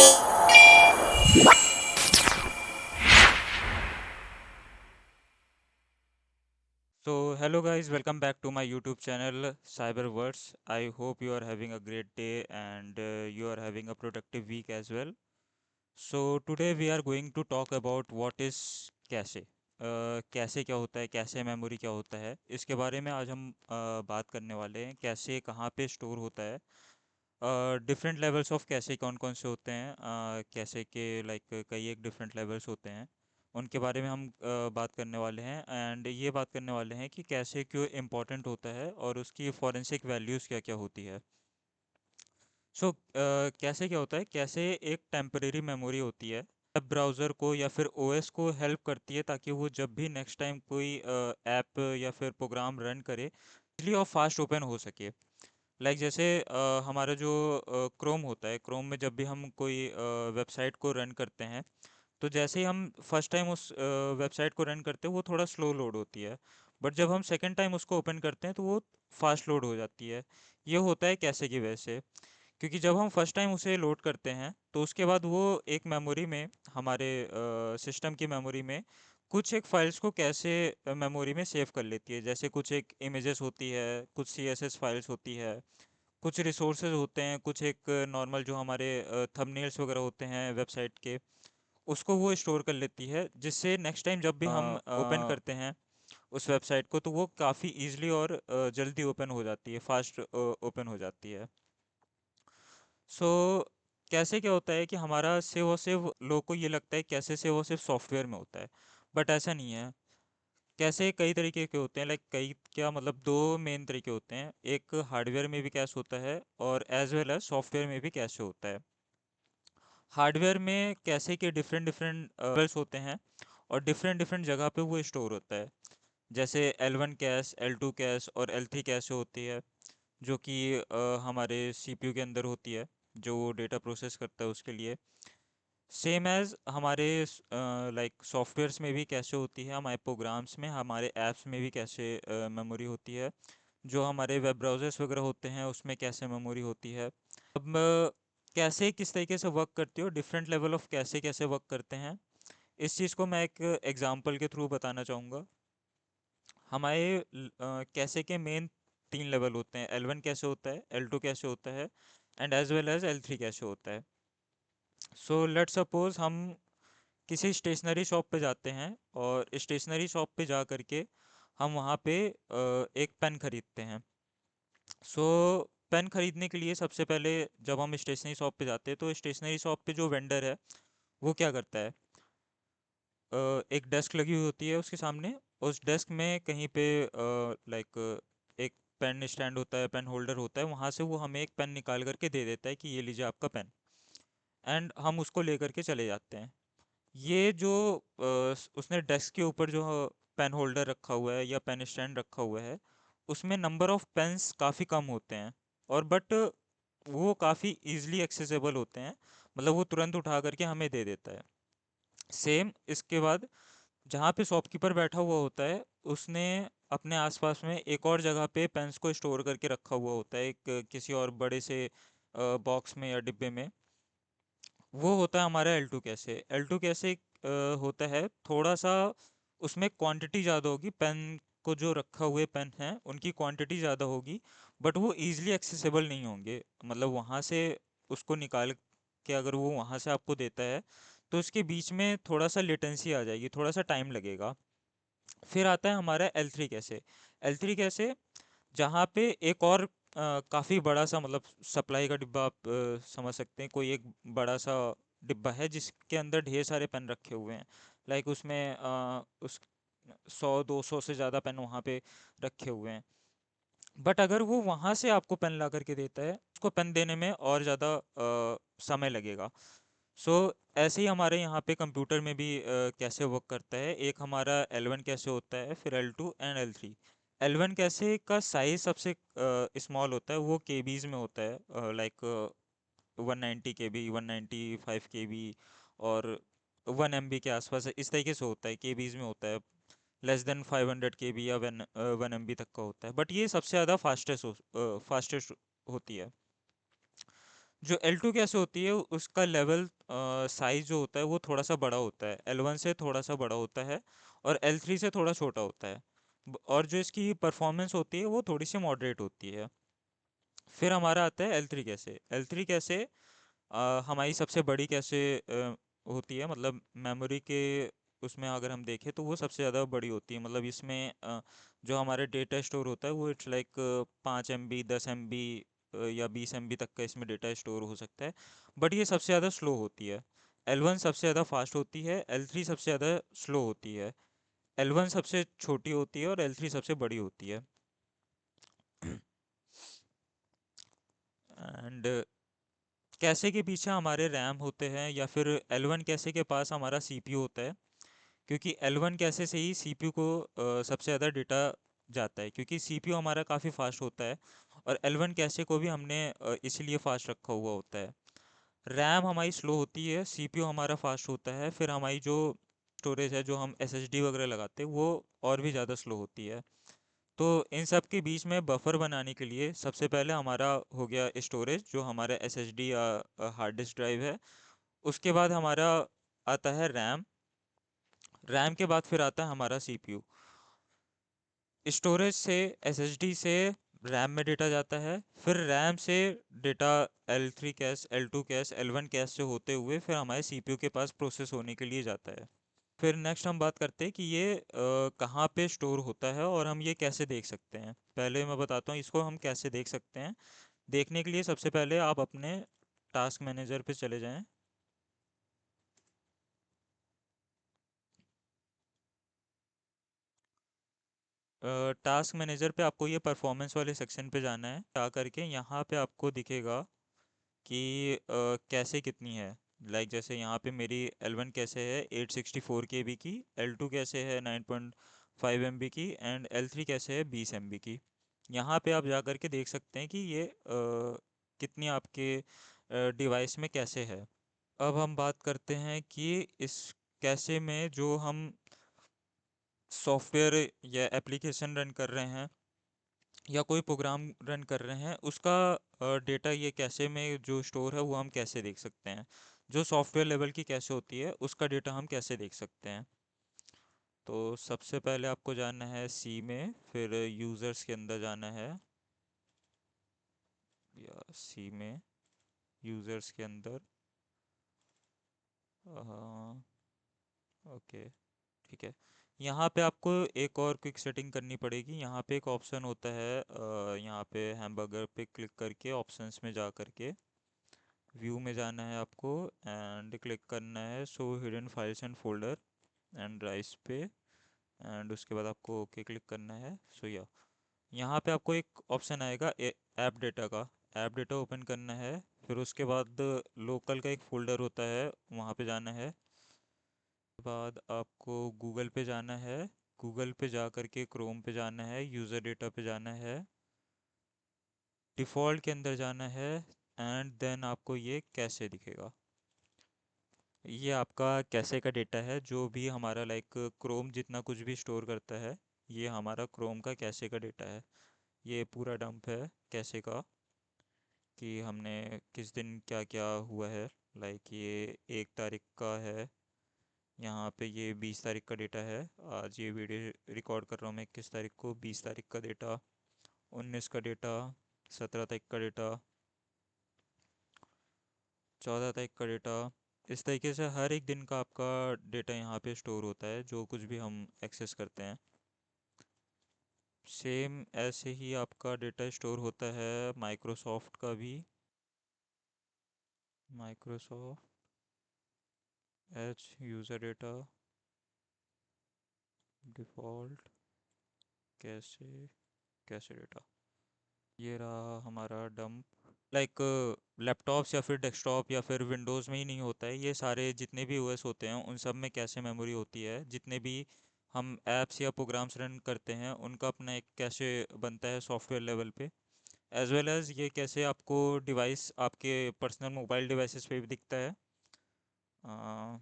So, hello guys, welcome back to my YouTube channel Cyberverse. I hope you are having a great day and you are having a productive week as well. So, today we are going to talk about what is cache. Cache क्या होता है, cache memory क्या होता है, इसके बारे में आज हम बात करने वाले हैं। कैशे कहाँ पे स्टोर होता है, डिफरेंट लेवल्स ऑफ कैशे कौन कौन से होते हैं, कैशे के लाइक कई एक डिफरेंट लेवल्स होते हैं, उनके बारे में हम बात करने वाले हैं। एंड ये बात करने वाले हैं कि कैसे क्यों इम्पोर्टेंट होता है और उसकी फॉरेंसिक वैल्यूज़ क्या क्या होती है। सो कैसे क्या होता है, कैसे एक टेम्परेरी मेमोरी होती है, वेब ब्राउज़र को या फिर ओएस को हेल्प करती है ताकि वो जब भी नेक्स्ट टाइम कोई ऐप या फिर प्रोग्राम रन करे इजली और फास्ट ओपन हो सके। लाइक जैसे हमारा जो क्रोम होता है, क्रोम में जब भी हम कोई वेबसाइट को रन करते हैं, तो जैसे ही हम फर्स्ट टाइम उस वेबसाइट को रन करते हैं वो थोड़ा स्लो लोड होती है, बट जब हम सेकंड टाइम उसको ओपन करते हैं तो वो फास्ट लोड हो जाती है। ये होता है कैसे की वजह से, क्योंकि जब हम फर्स्ट टाइम उसे लोड करते हैं तो उसके बाद वो एक मेमोरी में, हमारे सिस्टम की मेमोरी में कुछ एक फाइल्स को कैसे मेमोरी में सेव कर लेती है। जैसे कुछ एक इमेजेस होती है, कुछ सीएसएस फाइल्स होती है, कुछ रिसोर्सेज होते हैं, कुछ एक नॉर्मल जो हमारे थंबनेल्स वगैरह होते हैं वेबसाइट के, उसको वो स्टोर कर लेती है, जिससे नेक्स्ट टाइम जब भी हम ओपन करते हैं उस वेबसाइट को तो वो काफ़ी इजीली और जल्दी ओपन हो जाती है, फास्ट ओपन हो जाती है। सो कैसे क्या होता है कि हमारा सेव और सिर्फ लोग को ये लगता है कैसे सेव और सिर्फ सॉफ्टवेयर में होता है, बट ऐसा नहीं है। कैसे कई तरीके के होते हैं, लाइक कई क्या मतलब दो मेन तरीके होते हैं, एक हार्डवेयर में भी कैश होता है और एज वेल एज सॉफ्टवेयर में भी कैश होता है। हार्डवेयर में कैसे के डिफरेंट डिफरेंट लेवल्स होते हैं और डिफरेंट डिफरेंट जगह पे वो स्टोर होता है। जैसे L1 कैश, L2 कैश और L3 कैश होती है, जो कि हमारे सीपीयू के अंदर होती है, जो डेटा प्रोसेस करता है उसके लिए। सेम एज हमारे लाइक सॉफ्टवेयर्स में भी कैसे होती है, हमारे प्रोग्राम्स में, हमारे ऐप्स में भी कैसे मेमोरी होती है। जो हमारे वेब ब्राउज़र्स वगैरह होते हैं उसमें कैसे मेमोरी होती है। अब कैसे किस तरीके से वर्क करती है और डिफरेंट लेवल ऑफ कैसे कैसे वर्क करते हैं, इस चीज़ को मैं एक एग्जांपल के थ्रू बताना चाहूँगा। हमारे कैसे के मेन तीन लेवल होते हैं, L1 कैसे होता है, L2 कैसे होता है and as well as L3 कैसे होता है। सो लेट्स सपोज हम किसी स्टेशनरी शॉप पे जाते हैं और स्टेशनरी शॉप पे जा करके हम वहाँ पे एक पेन खरीदते हैं। सो पेन खरीदने के लिए सबसे पहले जब हम स्टेशनरी शॉप पे जाते हैं तो स्टेशनरी शॉप पे जो वेंडर है वो क्या करता है, एक डेस्क लगी हुई होती है उसके सामने, उस डेस्क में कहीं पे लाइक एक पेन स्टैंड होता है, पेन होल्डर होता है, वहाँ से वो हमें एक पेन निकाल करके दे देता है कि ये लीजिए आपका पेन, एंड हम उसको लेकर के चले जाते हैं। ये जो उसने डेस्क के ऊपर जो पेन होल्डर रखा हुआ है या पेन स्टैंड रखा हुआ है, उसमें नंबर ऑफ पेन्स काफ़ी कम होते हैं, और बट वो काफ़ी इजीली एक्सेसिबल होते हैं, मतलब वो तुरंत उठा करके हमें दे देता है। सेम इसके बाद जहाँ पे शॉपकीपर बैठा हुआ होता है, उसने अपने आसपास में एक और जगह पे पेन्स को स्टोर करके रखा हुआ होता है, एक किसी और बड़े से बॉक्स में या डिब्बे में। वो होता है हमारा L2 कैसे। L2 कैसे होता है थोड़ा सा, उसमें क्वांटिटी ज़्यादा होगी, पेन को जो रखा हुए पेन हैं उनकी क्वांटिटी ज़्यादा होगी, बट वो ईजिली एक्सेसिबल नहीं होंगे। मतलब वहाँ से उसको निकाल के अगर वो वहाँ से आपको देता है तो उसके बीच में थोड़ा सा लेटेंसी आ जाएगी, थोड़ा सा टाइम लगेगा। फिर आता है हमारा L3 कैसे। L3 कैसे जहाँ पे एक और काफ़ी बड़ा सा, मतलब सप्लाई का डिब्बा आप समझ सकते हैं, कोई एक बड़ा सा डिब्बा है जिसके अंदर ढेर सारे पेन रखे हुए हैं। लाइक उसमें उस 100-200 से ज़्यादा पेन वहाँ पे रखे हुए हैं, बट अगर वो वहाँ से आपको पेन ला करके देता है, उसको पेन देने में और ज़्यादा समय लगेगा। सो ऐसे ही हमारे यहाँ पे कंप्यूटर में भी कैसे वर्क करता है, एक हमारा L1 कैसे होता है, फिर L2 एंड L3। L1 कैसे का साइज सबसे स्मॉल होता है, वो केबीज में होता है, लाइक 190 KB, 195 KB और 1 MB के आसपास है, इस तरीके से होता है, केबीज में होता है। लेस देन 500 KB या 1 MB तक का होता है, बट ये सबसे ज़्यादा फास्टेस्ट होती है। जो L2 कैसे होती है उसका लेवल साइज जो होता है वो थोड़ा सा बड़ा होता है, L1 से थोड़ा सा बड़ा होता है और L3 से थोड़ा छोटा होता है। और जो इसकी परफॉर्मेंस होती है वो थोड़ी सी मॉडरेट होती है। फिर हमारा आता है L3 कैसे। L3 कैसे हमारी सबसे बड़ी कैसे होती है, मतलब मेमोरी के उसमें अगर हम देखें तो वो सबसे ज़्यादा बड़ी होती है। मतलब इसमें जो हमारे डेटा स्टोर होता है वो इट्स लाइक 5 MB 10 MB या 20 MB तक का इसमें डेटा स्टोर हो सकता है। बट ये सबसे ज़्यादा स्लो होती है। L1 सबसे ज़्यादा फास्ट होती है, L3 सबसे ज़्यादा स्लो होती है। L1 सबसे छोटी होती है और L3 सबसे बड़ी होती है। एंड कैसे के पीछे हमारे रैम होते हैं या फिर L1 कैसे के पास हमारा सीपीयू होता है, क्योंकि L1 कैसे से ही सीपीयू को सबसे ज़्यादा डेटा जाता है, क्योंकि सीपीयू हमारा काफ़ी फास्ट होता है। और L1 कैसे को भी हमने इसलिए फास्ट रखा हुआ होता है। रैम हमारी स्लो होती है, सीपीयू हमारा फास्ट होता है, फिर हमारी जो स्टोरेज है जो हम एसएसडी वगैरह लगाते हैं वो और भी ज़्यादा स्लो होती है। तो इन सब के बीच में बफर बनाने के लिए सबसे पहले हमारा हो गया स्टोरेज जो हमारा एसएसडी या हार्ड डिस्क ड्राइव है। उसके बाद हमारा आता है रैम। रैम के बाद फिर आता है हमारा सीपीयू। स्टोरेज से एसएसडी से रैम में डेटा जाता है, फिर रैम से data L3 cash, L2 cash, L1 cash से होते हुए फिर हमारे सीपीयू के पास प्रोसेस होने के लिए जाता है। फिर नेक्स्ट हम बात करते हैं कि ये कहाँ पे स्टोर होता है और हम ये कैसे देख सकते हैं। पहले मैं बताता हूँ इसको हम कैसे देख सकते हैं। देखने के लिए सबसे पहले आप अपने टास्क मैनेजर पे चले जाएं। टास्क मैनेजर पे आपको ये परफॉर्मेंस वाले सेक्शन पे जाना है। जा करके यहाँ पे आपको दिखेगा कि कैसे कितनी है। लाइक जैसे यहाँ पे मेरी L1 कैसे है 864 KB की, L2 कैसे है 9.5 MB की एंड L3 कैसे है 20 MB की। यहाँ पे आप जा करके देख सकते हैं कि ये कितनी आपके डिवाइस में कैसे है। अब हम बात करते हैं कि इस कैसे में जो हम सॉफ्टवेयर या एप्लीकेशन रन कर रहे हैं या कोई प्रोग्राम रन कर रहे हैं उसका डेटा ये कैसे में जो स्टोर है वो हम कैसे देख सकते हैं। जो सॉफ्टवेयर लेवल की कैसे होती है उसका डेटा हम कैसे देख सकते हैं। तो सबसे पहले आपको जाना है सी में, फिर यूज़र्स के अंदर जाना है, या सी में यूज़र्स के अंदर। ओके, ठीक है। यहाँ पे आपको एक और क्विक सेटिंग करनी पड़ेगी। यहाँ पे एक ऑप्शन होता है, यहाँ पे हैमबर्गर पे क्लिक करके ऑप्शंस में जा करके व्यू में जाना है आपको एंड क्लिक करना है show hidden files and folder and drives पे। एंड उसके बाद आपको ओके क्लिक करना है। सो या यहाँ पे आपको एक ऑप्शन आएगा ऐप डेटा का। ऐप डेटा ओपन करना है, फिर उसके बाद लोकल का एक फोल्डर होता है वहाँ पे जाना है। बाद आपको गूगल पे जाना है, गूगल पे जा करके क्रोम पे जाना है, यूज़र डेटा पे जाना है, डिफ़ॉल्ट के अंदर जाना है एंड देन आपको ये कैसे दिखेगा। ये आपका कैसे का डेटा है जो भी हमारा लाइक क्रोम जितना कुछ भी स्टोर करता है, ये हमारा क्रोम का कैसे का डेटा है। ये पूरा डंप है कैसे का, कि हमने किस दिन क्या क्या हुआ है। लाइक ये 1 तारीख का है, यहाँ पे ये 20 तारीख का डेटा है। आज ये वीडियो रिकॉर्ड कर रहा हूँ मैं 21 तारीख को। 20 तारीख का डेटा, 19 का डेटा, 17 तारीख का डेटा, 14 तारीख का डेटा। इस तरीके से हर एक दिन का आपका डेटा यहाँ पे स्टोर होता है जो कुछ भी हम एक्सेस करते हैं। सेम ऐसे ही आपका डेटा स्टोर होता है माइक्रोसॉफ्ट का भी। Microsoft H user data default कैसे कैसे डेटा। ये रहा हमारा डंप। लाइक लैपटॉप्स या फिर डेस्कटॉप या फिर विंडोज़ में ही नहीं होता है, ये सारे जितने भी ओएस होते हैं उन सब में कैशे मेमोरी होती है। जितने भी हम ऐप्स या प्रोग्राम्स रन करते हैं उनका अपना एक कैशे बनता है सॉफ्टवेयर लेवल पे। एज वेल एज ये कैसे आपको डिवाइस आपके पर्सनल मोबाइल डिवाइसेस पे भी दिखता है। अ,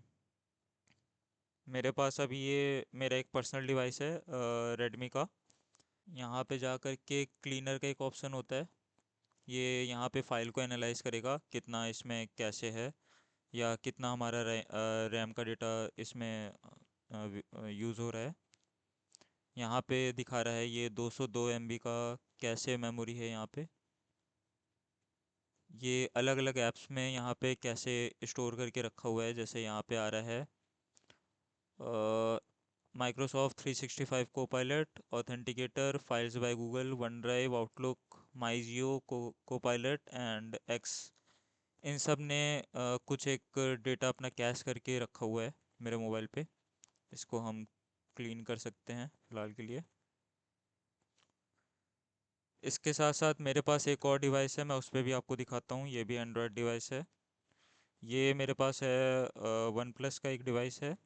मेरे पास अभी ये मेरा एक पर्सनल डिवाइस है रेडमी का। यहाँ पे जा कर के क्लीनर का एक ऑप्शन होता है, ये यहाँ पे फाइल को एनालाइज करेगा कितना इसमें कैशे है या कितना हमारा रैम का डेटा इसमें यूज़ हो रहा है। यहाँ पे दिखा रहा है ये 202 MB का कैशे मेमोरी है यहाँ पे। ये अलग अलग ऐप्स में यहाँ पे कैसे स्टोर करके रखा हुआ है, जैसे यहाँ पे आ रहा है Microsoft 365 Copilot, authenticator, files by Google, OneDrive, Outlook, my Jio, Copilot and X. इन सब ने कुछ एक डेटा अपना कैश करके रखा हुआ है मेरे मोबाइल पे। इसको हम क्लीन कर सकते हैं फिलहाल के लिए। इसके साथ साथ मेरे पास एक और डिवाइस है, मैं उस पर भी आपको दिखाता हूँ। ये भी एंड्रॉयड डिवाइस है। ये मेरे पास है वन प्लस का एक डिवाइस है।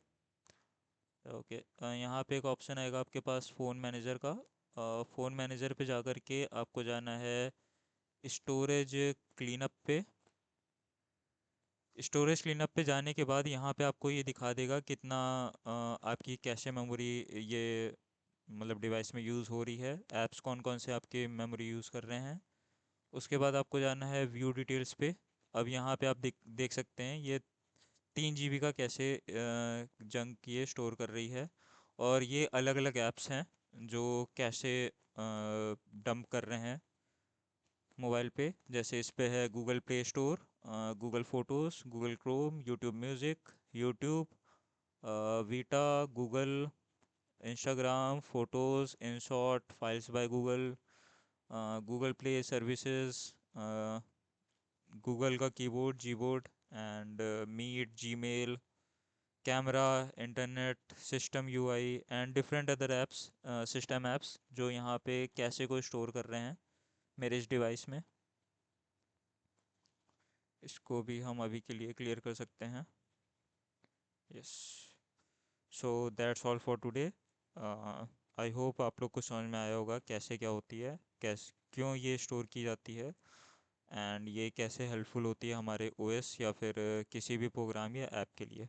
ओके, यहाँ पे एक ऑप्शन आएगा आपके पास फ़ोन मैनेजर का। फ़ोन मैनेजर पे जा कर के आपको जाना है स्टोरेज क्लीनअप पे। स्टोरेज क्लीनअप पे जाने के बाद यहाँ पे आपको ये दिखा देगा कितना आपकी कैशे मेमोरी ये मतलब डिवाइस में यूज़ हो रही है, ऐप्स कौन कौन से आपके मेमोरी यूज़ कर रहे हैं। उसके बाद आपको जाना है व्यू डिटेल्स पे। अब यहाँ पे आप देख सकते हैं ये 3 GB का कैसे जंक ये स्टोर कर रही है। और ये अलग अलग ऐप्स हैं जो कैसे डंप कर रहे हैं मोबाइल पे। जैसे इस पे है Google Play Store, Google Photos, Google Chrome, YouTube Music, YouTube, Vita, Google, Instagram, photos, InShot, files by Google, Google Play services, Google का keyboard Gboard and Meet, Gmail, camera, internet, system UI and different other apps, system apps जो यहाँ पे कैसे को store कर रहे हैं मेरे इस डिवाइस में। इसको भी हम अभी के लिए क्लियर कर सकते हैं। Yes, so that's all for today. I hope आप लोग को समझ में आया होगा कैसे क्या होती है, कैसे क्यों ये स्टोर की जाती है एंड ये कैसे हेल्पफुल होती है हमारे ओएस या फिर किसी भी प्रोग्राम या ऐप के लिए।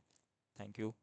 Thank you.